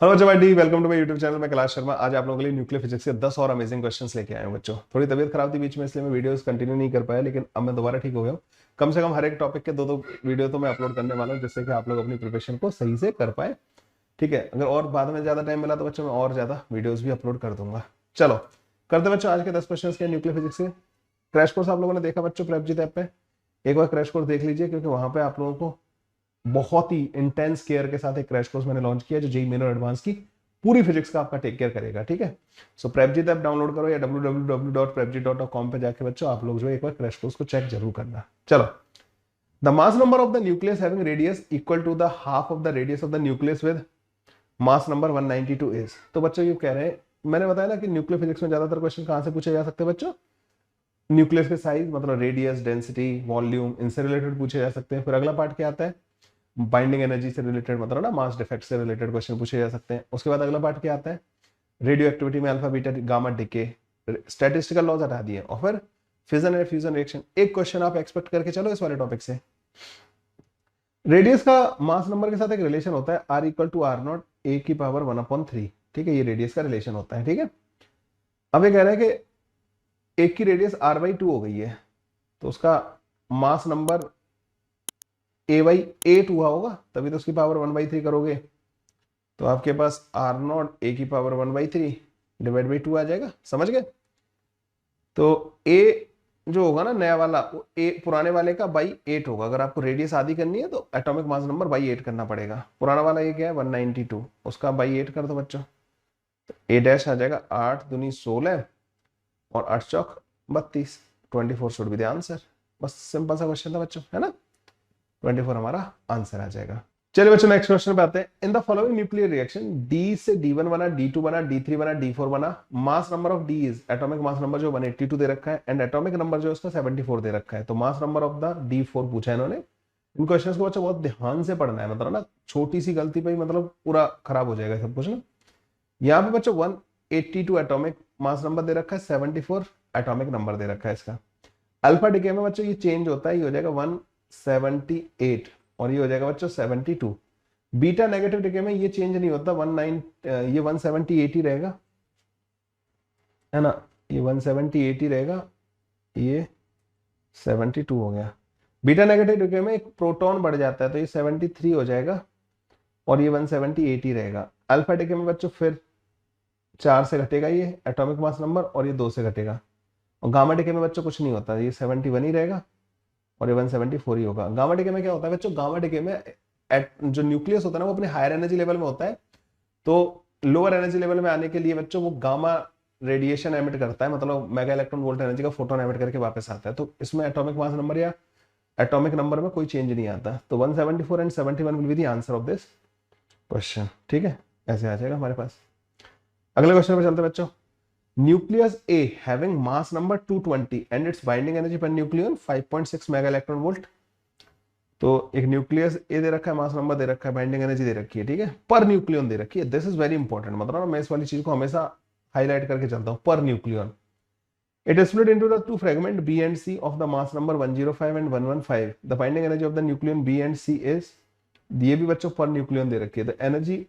Hello बच्चों, भाई डी welcome to my YouTube channel. मैं कैलाश शर्मा। आज आप लोगों के लिए न्यूक्लियर फिजिक्स के 10 और अमेजिंग क्वेश्चंस लेके आया हूं बच्चों। थोड़ी तबीयत खराब थी बीच में, इसलिए मैं वीडियोस कंटिन्यू नहीं कर पाया, लेकिन अब मैं दोबारा ठीक हो गया हूं। कम से कम हर एक टॉपिक के दो दो वीडियो तो मैं अपलोड करने वाला हूं, जिससे कि आप लोग अपनी प्रिपरेशन को सही से कर पाए। ठीक है, अगर और बाद में ज्यादा टाइम मिला तो बच्चों मैं और ज्यादा वीडियोज भी अपलोड कर दूंगा। चलो करते बच्चों आज के 10 क्वेश्चन के न्यूक्लियर फिजिक्स के। क्रैश कोर्स आप लोगों ने देखा बच्चों प्रेपजीत ऐप पे? एक बार क्रैश कोर्स देख लीजिए, क्योंकि वहां पे आप लोगों को बहुत ही इंटेंस केयर के साथ एक क्रैश कोर्स मैंने लॉन्च किया, जो जेईई मेन और एडवांस की पूरी फिजिक्स का आपका टेक केयर करेगा। ठीक है, सो प्रेपजीत ऐप डाउनलोड करो या www.prepjit.com पे जाके बच्चों आप लोग जो एक बार क्रैश कोर्स को चेक जरूर करना। चलो, the mass number of the nucleus having radius equal to the half of the radius of the nucleus with mass number 192 is. तो बच्चों ये कह रहे हैं, मैंने बताया ना कि न्यूक्लियर फिजिक्स में ज्यादातर क्वेश्चन कहां से पूछे जा सकते हैं बच्चों? न्यूक्लियस के साइज मतलब रेडियस, डेंसिटी, वॉल्यूम, इनसे रिलेटेड पूछे जा सकते हैं। फिर अगला पार्ट क्या आता है? बाइंडिंग एनर्जी से रिलेटेड, मतलब ना मास डिफेक्ट से रिलेटेड क्वेश्चन पूछे जा सकते हैं। उसके बाद अगला पार्ट क्या आता है? रेडियो एक्टिविटी में alpha beta gamma decay, statistical laws हटा दिए, और फिर फिजन एंड फ्यूजन रिएक्शन। एक क्वेश्चन आप एक्सपेक्ट करके चलो इस वाले टॉपिक से। रेडियस का मास नंबर के साथ एक रिलेशन होता है, r equal to r naught a की पावर 1/3। ठीक है, ये रेडियस का रिलेशन होता है। ठीक है, अब ये कह रहे हैं कि एक की रेडियस r/2 हो गई है, तो उसका मास नंबर a/8 हुआ होगा, तभी तो उसकी पावर 1/3 करोगे, तो आपके पास r0 a की पावर 1/3 डिवाइड बाई 2 आ जाएगा। समझ गए? तो a जो होगा ना नया वाला, वो a पुराने वाले का बाई 8 होगा। अगर आपको रेडियस आधी करनी है तो एटॉमिक मास नंबर बाई 8 करना पड़ेगा। पुराना वाला ये क्या है? 192, उसका बाई 8 कर दो बच्चों, a डैश आ जाएगा 8 दूनी 16 और 8 चौक 32। 24 शुड बी द आंसर। बस सिंपल सा क्वेश्चन था बच्चों, है ना? 24 हमारा आंसर आ जाएगा। चलिए बच्चों नेक्स्ट क्वेश्चन पे आते हैं। In the following nuclear reaction D से D1 बना, D2 बना, D3 बना, D4 बना। मास number of D is, atomic mass number जो 182 दे रखा है, एंड एटॉमिक नंबर जो उसका 74 दे रखा है। तो मास नंबर ऑफ द D4 पूछा है इन्होंने। इन क्वेश्चंस को बच्चों बहुत ध्यान से पढ़ना है, मतलब ना छोटी सी गलती पे ही मतलब पूरा खराब हो जाएगा सब कुछ ना। यहाँ पे बच्चों 182 एटॉमिक मास नंबर दे रखा है, 74 एटॉमिक नंबर दे रखा है इसका। अल्फा डिके में बच्चों ये चेंज होता है, ये हो जाएगा 178 और ये हो जाएगा बच्चों 72। बीटा नेगेटिव डिके में ये चेंज नहीं होता, ये 178 ही रहेगा, है ना? ये 178 ही रहेगा, ये 72 हो गया। बीटा नेगेटिव डिके में एक प्रोटॉन बढ़ जाता है, तो ये 73 हो जाएगा और ये 178 ही रहेगा। अल्फा डिके में बच्चों फिर 4 से घटेगा ये एटॉमिक मास नंबर, और ये 2 से घटेगा। और गामा डिके में बच्चों कुछ नहीं होता, ये 71 ही रहेगा और ये 174 ही होगा। गामा डिके में क्या होता है बच्चों? गामा डिके में जो न्यूक्लियस होता है ना, वो अपने हायर एनर्जी लेवल में होता है, तो लोअर एनर्जी लेवल में आने के लिए बच्चों वो गामा रेडिएशन एमिट करता है, मतलब मेगा इलेक्ट्रॉन वोल्ट एनर्जी का फोटोन एमिट करके वापस आता है। तो इसमें एटॉमिक मास नंबर या एटॉमिक नंबर में कोई चेंज नहीं आता। तो 174 and 71 will be the answer of this question. ठीक है, ऐसे आ जाएगा हमारे पास। अगले क्वेश्चन पे चलते हैं बच्चों। Nucleus A having mass number 220 and it's binding energy per nucleon 5.6 mega electron volt. तो एक न्यूक्लियस ए दे रखा है, मास नंबर दे रखा है, बाइंडिंग एनर्जी दे रखी है, ठीक है, पर न्यूक्लियन दे रखी है। दिस इज वेरी इंपॉर्टेंट, मतलब ना मैं इस वाली चीज को हमेशा हाईलाइट करके चलता हूं, per nucleon. It is split into the two fragment b and c of the mass number 105 and 115। The binding energy of the nucleon b and c is, ये भी बच्चों पर न्यूक्लियन दे रखी है। The energy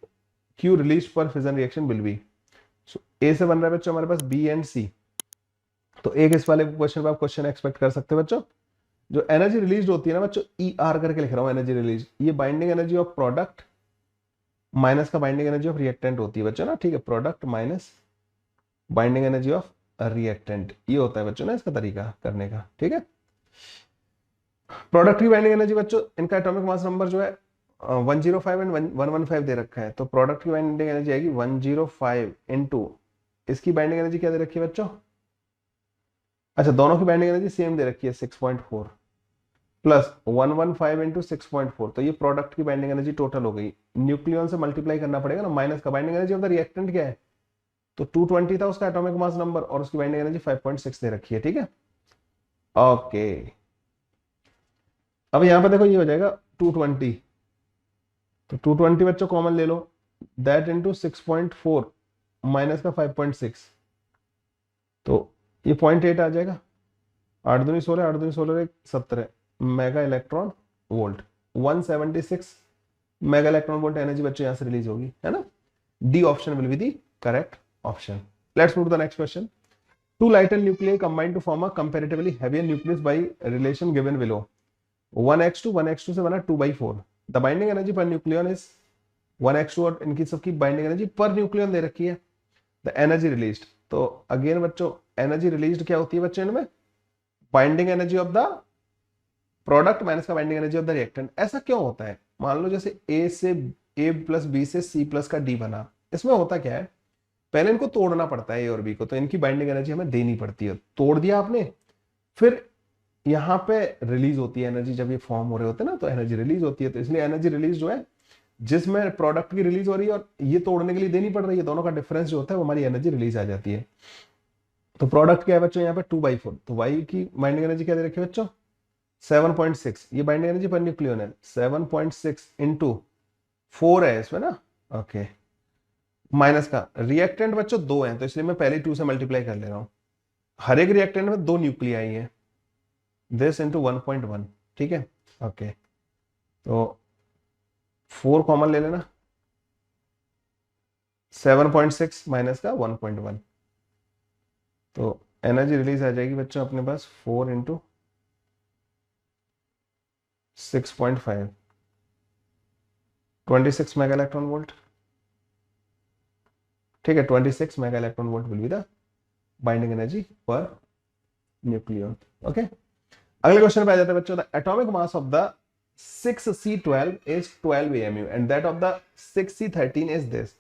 q release per fission reaction will be. So a से बन रहा है बच्चों हमारे पास बी एंड सी। तो एक इस वाले क्वेश्चन पे आप क्वेश्चन एक्सपेक्ट कर सकते हो बच्चों। जो एनर्जी रिलीज होती है ना बच्चों, ई आर करके लिख रहा हूं एनर्जी रिलीज, ये binding energy of product minus का बाइंडिंग एनर्जी ऑफ रिएक्टेंट होती है बच्चों ना। ठीक है, product minus binding energy of reactant, ये होता है बच्चों ना इसका तरीका करने का। ठीक है, प्रोडक्ट की बाइंडिंग एनर्जी बच्चों, इनका एटॉमिक मास नंबर जो है 105 एंड 115 दे रखा है, तो प्रोडक्ट की बाइंडिंग एनर्जी आएगी 105 इंटू इसकी बाइंडिंग एनर्जी क्या दे रखी है बच्चों? अच्छा, दोनों की बाइंडिंग एनर्जी सेम दे रखी है 6.4 प्लस 115 इंटू 6.4, तो ये प्रोडक्ट की बाइंडिंग एनर्जी टोटल हो गई। न्यूक्लियन से मल्टीप्लाई करना पड़ेगा ना, माइनस का binding energy of the reactant क्या है, तो 220 था उसका एटॉमिक मास नंबर और उसकी बाइंडिंग एनर्जी 5.6 दे रखी है। ठीक है, ओके। अब यहां पर देखो ये हो जाएगा 220, तो 220 बच्चों कॉमन ले लो, दैट इंटू 6.4 माइनस का 5.6, तो ये 0.8 आ जाएगा। 8 दूनी 16, 8 दूनी 16 17 mega electron volt. 176 mega electron volt energy बच्चों यहां से रिलीज होगी, है ना? D option will be the correct option. Let's move to the next question. Two lighter nuclear combine to form a comparatively heavier nucleus by relation given below. 1x2 से बना 2/4. The binding energy per nucleon is 1x2 और इनकी सबकी binding energy per nucleon दे रखी है. The energy released, तो again बच्चों एनर्जी रिलीज्ड क्या होती है बच्चों इनमें, binding energy of the product minus का binding energy of the reactant. ऐसा क्यों होता है? मान लो जैसे ए प्लस बी से सी प्लस का डी बना, इसमें होता क्या है, पहले इनको तोड़ना पड़ता है ए और बी को, तो इनकी बाइंडिंग एनर्जी हमें देनी पड़ती है. तोड़ दिया आपने, फिर यहाँ पे रिलीज होती है एनर्जी. जब ये फॉर्म हो रहे होते हैं ना तो एनर्जी रिलीज होती है. तो इसलिए एनर्जी रिलीज जो है जिसमें प्रोडक्ट की रिलीज हो रही है और ये तोड़ने के लिए देनी पड़ रही है, दोनों का डिफरेंस जो होता है वो हमारी एनर्जी रिलीज आ जाती है. तो प्रोडक्ट क्या है बच्चों यहाँ पे 2/4. तो वाई की बाइंडिंग एनर्जी क्या दे रखी है बच्चों 7.6. ये बाइंडिंग एनर्जी पर न्यूक्लियन है 7.6 इंटू 4 है इसमें ना. ओके, माइनस का रिएक्टेंट बच्चों 2 है तो इसलिए मैं पहले 2 से मल्टीप्लाई कर ले रहा हूं. हर एक रिएक्टेंट में 2 न्यूक्लियाई है. This into 1.1. ठीक है. ओके, तो 4 कॉमन ले लेना. 7.6 माइनस का 1.1. तो एनर्जी रिलीज आ जाएगी बच्चों अपने पास 4 इंटू 6.5, 26 मेगा इलेक्ट्रॉन वोल्ट. ठीक है, 26 mega electron volt will be the binding energy per nucleon. Okay, अगले क्वेश्चन पे आ जाते हैं बच्चों. The atomic mass of the 6C12 is 12 AMU and that of the 6C13 is this.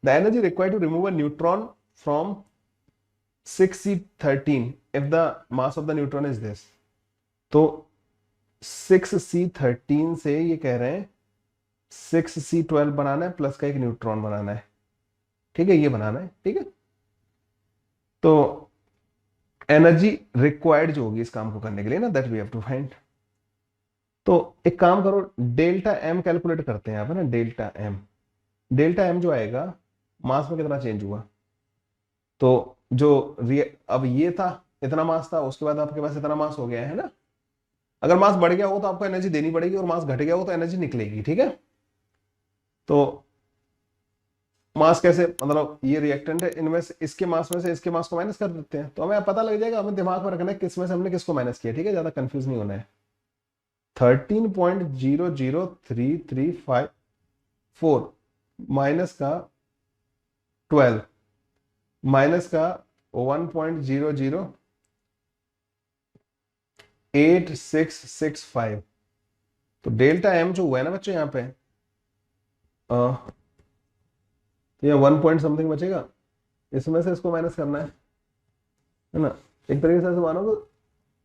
The energy required to remove a neutron from 6C13 if the mass of the neutron is this. तो 6C13 से ये कह रहे हैं 6C12 बनाना है plus का एक neutron बनाना है. ठीक है, ये बनाना है. ठीक है, तो एनर्जी रिक्वायर्ड जो होगी इस काम को करने के लिए ना, that we have to find. तो एक काम करो, डेल्टा एम कैलकुलेट करते हैं यहाँ पे ना. डेल्टा एम, डेल्टा एम जो आएगा मास में कितना चेंज हुआ. तो जो अब ये था इतना मास था, उसके बाद आपके पास इतना मास हो गया है ना. अगर मास बढ़ गया हो तो आपको एनर्जी देनी पड़ेगी और मास घट गया हो तो एनर्जी निकलेगी. ठीक है, तो मास कैसे, मतलब ये रिएक्टेंट है, इनमें से इसके मास में से इसके मास को माइनस कर देते हैं तो हमें पता लग जाएगा. हमें दिमाग में रखना है किस में से हमने किसको माइनस किया. ठीक है, ज्यादा कंफ्यूज नहीं होना है. 13.00335 माइनस का 12 माइनस का 1.00865. तो डेल्टा एम जो हुआ है ना बच्चों यहाँ पे, तो ये 1 पॉइंट समथिंग बचेगा, इसमें से इसको माइनस करना है ना. एक तरीके से मानो तो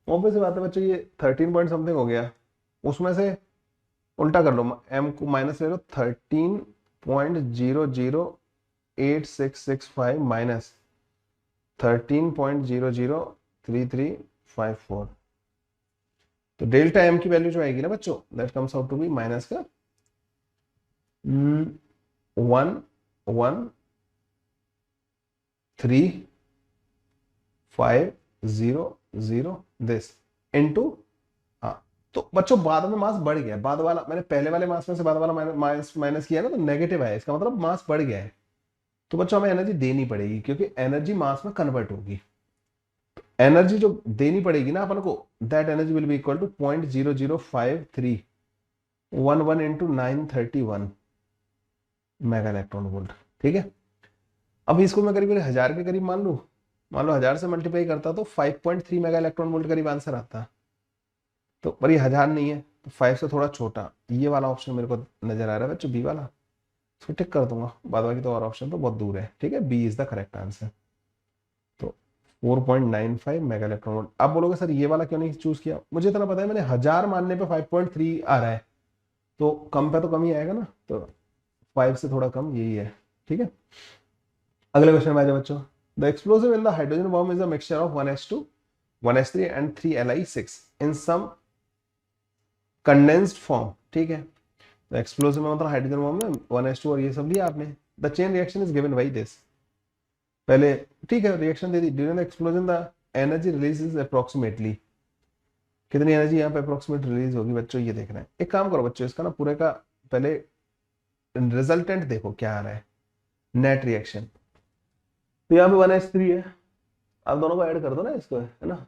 ऑब्वियस बात है बच्चों, ये 13 पॉइंट समथिंग हो गया, उसमें से उल्टा कर लो, एम को माइनस ले लो. 13.00865 माइनस 13.00335. तो डेल्टा एम की वैल्यू जो आएगी ना बच्चों, that comes out to be minus का 1.13500 दिस इनटू. तो बच्चों बाद में मास बढ़ गया, बाद वाला मैंने पहले वाले मास में से बाद वाला माइनस किया ना, तो नेगेटिव है, इसका मतलब मास बढ़ गया है. तो बच्चों हमें एनर्जी देनी पड़ेगी क्योंकि एनर्जी मास में कन्वर्ट होगी. तो एनर्जी जो देनी पड़ेगी ना अपन को, that energy will be equal to 0.00531 into 931 mega electron volt. ठीक है, अब इसको मैं करीब 1000 के करीब मान लो 1000 से मल्टीप्लाई करता तो 5.3 मेगा इलेक्ट्रॉन वोल्ट करीब आंसर आता. तो पर ये 1000 नहीं है, तो 5 से थोड़ा छोटा ये वाला ऑप्शन मेरे को नजर आ रहा है बच्चों, बी वाला. इसको टिक कर दूंगा, बाद बाकी तो और ऑप्शन तो बहुत दूर है. ठीक है, B is the correct answer. तो 4.95 मेगा इलेक्ट्रॉन वोल्ट. आप बोलोगे सर ये वाला क्यों नहीं चूज किया, मुझे इतना पता है मैंने 1000 मानने पे 5.3 आ रहा है, तो कम पे तो कम ही आएगा ना, तो 5 से थोड़ा कम यही है. ठीक है, अगले क्वेश्चन में आ जाओ बच्चों. The explosive in the hydrogen bomb is a mixture of 1s2 1s3 and 3Li6 in some condensed form. ठीक है, तो एक्सप्लोसिव में मतलब हाइड्रोजन बॉम्ब में 1s2 और ये सब लिया आपने. The chain reaction is given by this. पहले ठीक है reaction they the. During the explosion the energy release is approximately. कितनी एनर्जी यहाँ पे अप्रोक्सीमेट रिलीज होगी बच्चों, ये देखना है. एक काम करो बच्चों, इसका ना पूरे का पहले रिजल्टेंट देखो क्या आ रहा है. Net reaction. तो यहाँ पे 1s3 है, आप दोनों को ऐड कर दो ना इसको, है ना।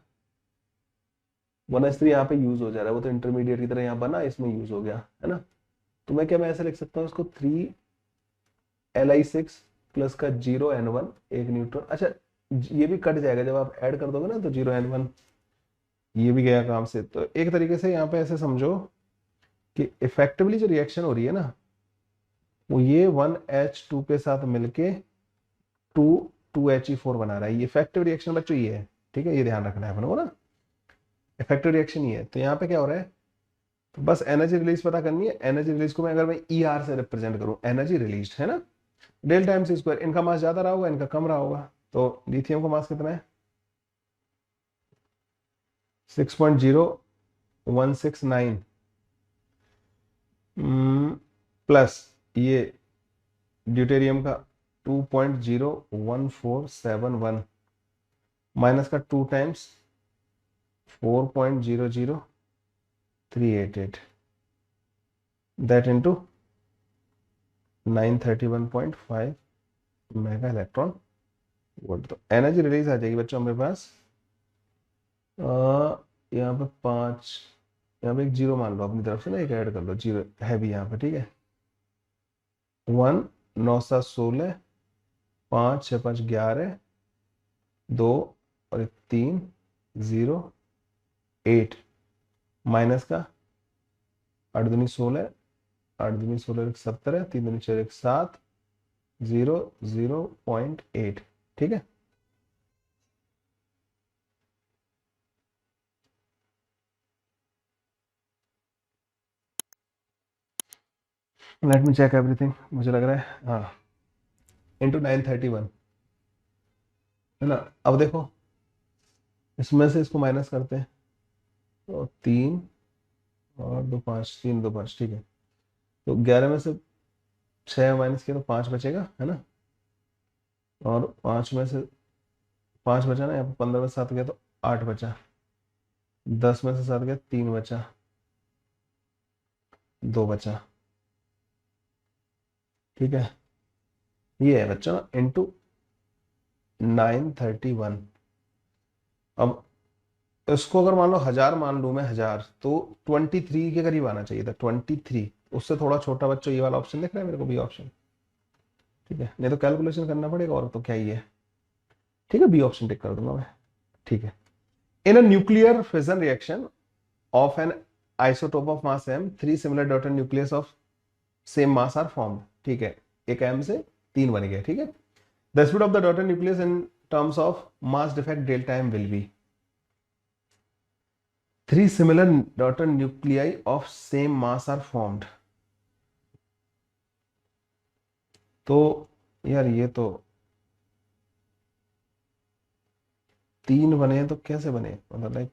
1s3 यहाँ पे यूज हो जा रहा है, वो तो इंटरमीडिएट की तरह यहाँ बना, इसमें यूज हो गया, है ना। तो मैं ऐसे लिख सकता हूँ इसको 3Li6 प्लस का 0n1 एक न्यूट्रॉन। अच्छा ये भी कट जाएगा जब आप ऐड कर दोगे ना, तो 0n1 ये भी गया काम से। तो एक तरीके से यहाँ पे ऐसे समझो कि इफेक्टिवली जो रिएक्शन हो रही है ना, वो ये 1H2 के साथ मिलके 2He4 बना रहा है। ये इफेक्टिव रिएक्शन बच्चों ये है, ठीक है, ये ध्यान रखना है अपन को ना, इफेक्टिव रिएक्शन ये है। तो यहाँ पे क्या हो रहा है, तो बस एनर्जी रिलीज पता करनी है। एनर्जी रिलीज को मैं अगर मैं ER से रिप्रेजेंट करूं, एनर्जी रिलीज है ना, डेल्टा एम सी स्क्वायर। इनका मास ज्यादा रहा होगा, इनका कम रहा होगा। तो लिथियम का मास कितना है, 6.0169 प्लस ये ड्यूटेरियम का 2.01471 माइनस का 2 times 4.00388 that into 931.5 mega electron volt. तो एनर्जी रिलीज आ जाएगी बच्चों हमारे पास, यहाँ पे 5, यहाँ पे एक जीरो मान लो अपनी तरफ से ना, एक ऐड कर लो, जीरो है भी यहाँ पे, ठीक है। 1 9 7 16 5 6 5 11 2 और 3 0 8 माइनस का 8 दूनी 16 8 दूनी 16 17 3 दूनी 4 7 0 0.8, ठीक है। लेट मी चेक एवरीथिंग, मुझे लग रहा है हाँ, इंटू 931 है ना। अब देखो इसमें से इसको माइनस करते हैं, तो 3 और 2 5, 3 2 5, ठीक है। तो 11 में से 6 माइनस किया तो 5 बचेगा, है ना। और 5 में से 5 बचा ना, यहाँ पे 15 में 7 गया तो 8 बचा, 10 में से 7 गया 3 बचा, 2 बचा, ठीक है। ये है बच्चों इंटू 931। अब इसको अगर मान लो 1000 मान लूं मैं, 1000 तो 23 के करीब आना चाहिए था, 23। उससे थोड़ा छोटा बच्चों ये वाला ऑप्शन दिख रहा है मेरे को, बी ऑप्शन, ठीक है। नहीं तो कैलकुलेशन करना पड़ेगा, और तो क्या ही है, ठीक है। बी ऑप्शन टिक कर दूंगा मैं, ठीक है। In a nuclear fission reaction of an isotope of mass m, 3 similar dotted nucleus of same mass are formed, ठीक है। एक m से 3 बन गया, ठीक है। The speed of the dotted nucleus in terms of mass defect delta m will be 3 similar dotted nuclei of same mass are formed। तो यार ये तो 3 बने हैं, तो कैसे बने, मतलब लाइक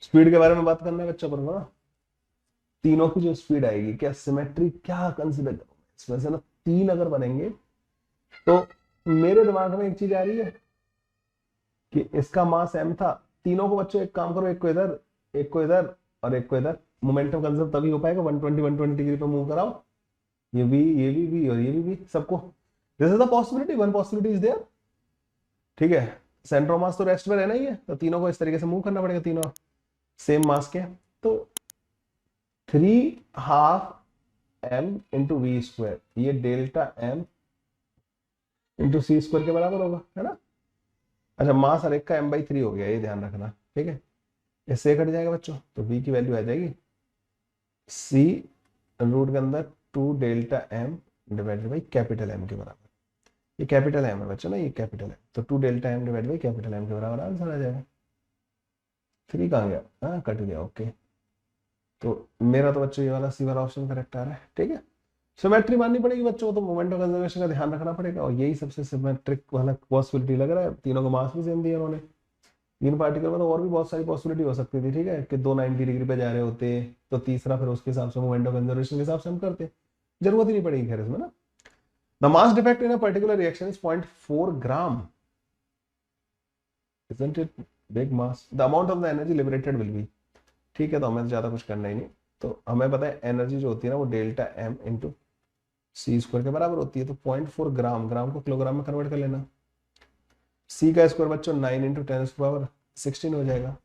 स्पीड के बारे में बात करना है बच्चों पर ना। तीनों की जो स्पीड आएगी, क्या सिमेट्री क्या कंसिडर करूं इसमें से ना, 3 अगर बनेंगे तो मेरे दिमाग में एक चीज आ रही है कि इसका मास m था। तीनों को बच्चों एक काम करो, एक को इधर, एक को इधर और एक को इधर। मोमेंटम कंजर्व तभी हो पाएगा 120 डिग्री पे मूव कराओ, ये भी और ये भी सबको। This is the possibility, one possibility is there, ठीक है। सेंटर ऑफ मास तो रेस्ट में रहना ही है, तो तीनों को इस तरीके से मूव करना पड़ेगा, तीनों सेम मास के। तो 3/2 m इंटू वी स्क्वायर, ये डेल्टा m इंटू सी स्क्वायर के बराबर होगा, है ना। अच्छा मास हर एक का m/3 हो गया, ये ध्यान रखना, ठीक है। इससे कट जाएगा बच्चों, तो v की वैल्यू आ जाएगी c रूट के अंदर 2 delta m divided by capital M के बराबर। ये कैपिटल M है बच्चों ना, ये कैपिटल है, तो 2 delta m divided by capital M के बराबर आंसर आ जाएगा। 3 कहाँ गया, हाँ कट गया, ओके। तो मेरा तो बच्चों ये वाला सी वाला ऑप्शन करेक्ट आ रहा है, ठीक है। सिमेट्री माननी पड़ेगी बच्चों, तो मोमेंट ऑफ कंजर्वेशन का ध्यान रखना पड़ेगा, और यही सबसे सिमेट्रिक वाला पॉसिबिलिटी लग रहा है। तीनों को मास भी सेम दिया उन्होंने। तीन पार्टिकल में तो और भी बहुत सारी पॉसिबिलिटी हो सकती थी, ठीक है, कि 2 90 डिग्री पे जा रहे होते, तो तीसरा फिर उसके हिसाब से मोमेंट ऑफ कंजर्वेशन के हिसाब से हम करते, जरूरत ही नहीं पड़ेगी खैर इसमें ना। The mass defect in a particular reaction is 0.4 gram. isn't it big mass, the amount of the energy liberated will be, ठीक है, तो हमें ज्यादा कुछ करना ही नहीं। तो हमें पता है एनर्जी जो होती है ना वो डेल्टा एम इंटू सी स्क्वायर के बराबर होती है। तो 0.4 ग्राम, ग्राम को किलोग्राम में कन्वर्ट कर लेना। सी का स्क्वायर बच्चों 9 इंटू 10⁻16 हो जाएगा।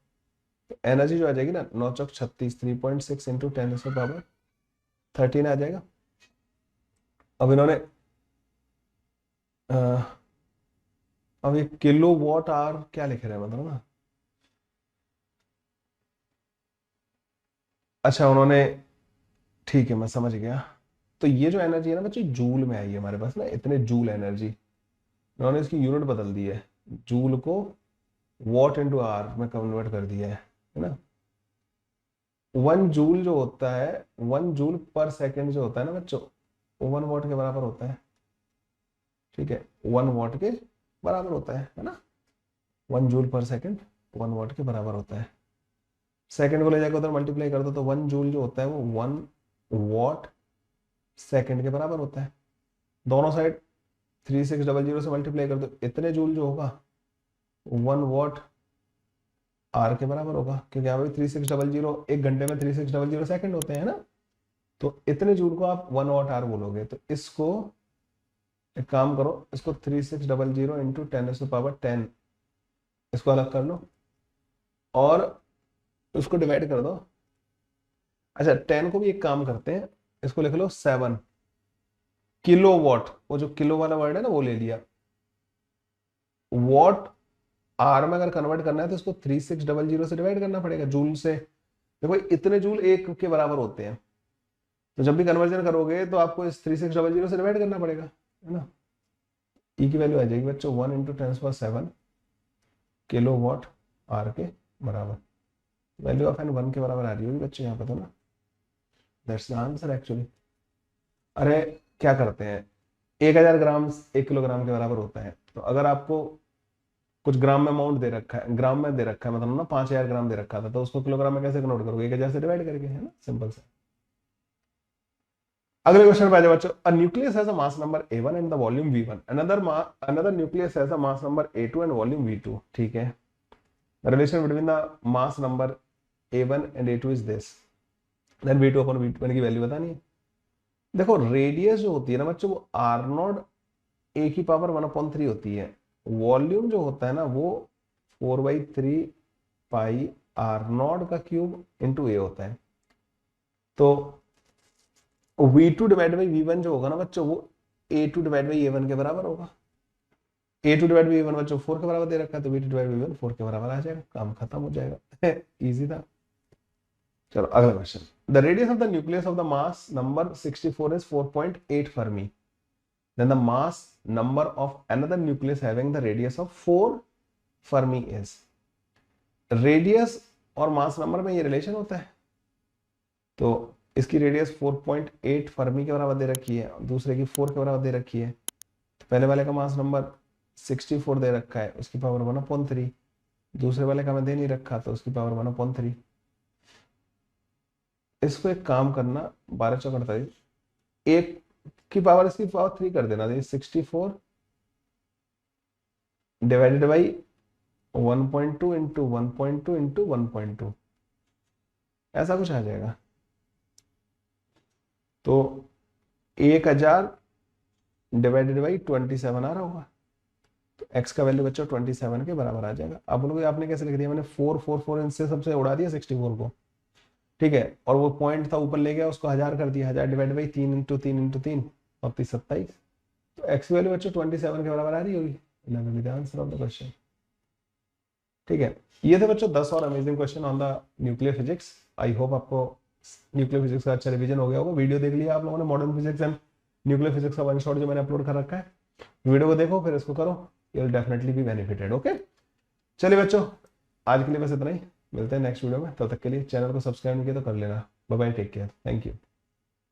तो एनर्जी जो आ जाएगी ना 9 चौक 36, 3.6 इंटू 10⁻13 आ जाएगा। अब इन्होंने अब ये किलो वॉट आवर क्या लिख रहे हैं मतलब ना, अच्छा उन्होंने, ठीक है मैं समझ गया। तो ये जो एनर्जी है ना बच्चों जूल में आई है हमारे पास ना, इतने जूल एनर्जी, उन्होंने इसकी यूनिट बदल दी है, जूल को वॉट इंटू आर में कन्वर्ट कर दिया है ना। 1 जूल जो होता है, 1 जूल पर सेकेंड जो होता है ना बच्चों, 1 वॉट के बराबर होता है, ठीक है, 1 वॉट के बराबर होता है ना। 1 जूल पर सेकेंड 1 वॉट के बराबर होता है। सेकेंड को ले जाकर उधर मल्टीप्लाई कर दो तो 1 जूल जो होता है वो 1 वॉट सेकेंड के बराबर होता है। दोनों साइड 3600 से मल्टीप्लाई कर दो, इतने जूल जो होगा 1 वॉट आर के बराबर होगा, क्योंकि यहाँ पे 3600 एक घंटे में 3600 सेकंड होते हैं ना। तो इतने जूल को आप 1 वॉट आर बोलोगे। तो इसको एक काम करो, इसको 3600 इंटू 10⁻10 इसको अलग कर लो और उसको डिवाइड कर दो। अच्छा 10 को भी एक काम करते हैं, इसको लिख लो 7 किलो वॉट, वो जो किलो वाला वर्ड है ना वो ले लिया। वॉट आर में अगर कन्वर्ट करना है तो इसको 3600 से डिवाइड करना पड़ेगा जूल से। देखो इतने जूल एक के बराबर होते हैं, तो जब भी कन्वर्जन करोगे तो आपको इस 3600 से डिवाइड करना पड़ेगा, है ना। ई की वैल्यू आ जाएगी बच्चों 1 इंटू 10⁻7 किलो वॉट आर के बराबर। वैल्यू ऑफ एन 1 के बराबर आ रही होगी बच्चों यहाँ पे तो ना, दैट्स द आंसर एक्चुअली। अरे क्या करते हैं, 1000 ग्राम 1 किलोग्राम के बराबर होता है। तो अगर आपको कुछ ग्राम में अमाउंट दे रखा है, ग्राम में दे रखा है मतलब ना 5000 ग्राम दे रखा था, तो उसको किलोग्राम में कैसे कन्वर्ट करोगे, 1000 से डिवाइड करके, है ना, सिंपल से। अगले क्वेश्चन पे आ जाओ बच्चों। A nucleus has a mass number A1 and the volume V1, another nucleus has a mass number A2 and volume V2, ठीक है। Relation between the mass number A1 and A2 is this, then V2 upon V1 की value बतानी है। देखो radius जो होती है ना बच्चों वो R0 A की पावर 1/3 होती है, वॉल्यूम जो होता है ना वो 4/3 पाई R0 का क्यूब इंटू A होता है। तो V2 डिवाइड बाई V1 जो होगा ना बच्चों वो A2 डिवाइड बाई A1 के बराबर होगा। A2 डिवाइड बाई A1 बच्चों 4 के बराबर दे रखा है, तो V2 डिवाइड बाई V1 4 के बराबर आ जाएगा, काम खत्म हो जाएगा। इजी था। चलो अगला question. The radius of the nucleus of the mass number 64 is 4.8 Fermi, then the mass number of another nucleus having the radius of 4 fermi is। Radius और मास नंबर में ये रिलेशन होता है। तो इसकी रेडियस 4.8 फर्मी के बराबर दे रखी है, दूसरे की 4 के बराबर दे रखी है। तो पहले वाले का मास नंबर 64 दे रखा है, उसकी पावर 1/3, दूसरे वाले का मैं दे नहीं रखा तो उसकी पावर 1/3। इसको एक काम करना, 12 चौक 48, एक की पावर इसकी पावर 3 कर देना, 64 डिवाइडेड बाई 1.2 इंटू 1.2 इंटू 1.2, ऐसा कुछ आ जाएगा। तो 1000 डिवाइडेड बाई 27 आ रहा होगा, तो x का वैल्यू बच्चों 27 के बराबर आ जाएगा। अब बोलोगे आपने कैसे लिख दिया, मैंने 4 इनसे सबसे उड़ा दिया 64 को, ठीक है, और वो पॉइंट था ऊपर ले गया उसको 1000 कर दिया, 1000 डिवाइड बाई 3 इंटू 3 इंटू 3 और 27। तो x वैल्यू बच्चों 27 के बराबर आ रही होगी, the answer of the question, ठीक है। ये थे बच्चों 10 और amazing question on the nuclear physics. I hope आपको न्यूक्लियर फिजिक्स का अच्छा रिवीजन हो गया होगा। वीडियो देख लिया आप लोगों ने, modern physics and nuclear physics का वन शॉट जो मैंने अपलोड कर रखा है, वीडियो को देखो फिर इसको करो, you will definitely be benefited. Okay चलिए बच्चों आज के लिए बस इतना ही, मिलते हैं नेक्स्ट वीडियो में, तब तक के लिए चैनल को सब्सक्राइब नहीं किया तो कर लेना। Bye bye, take care, thank you.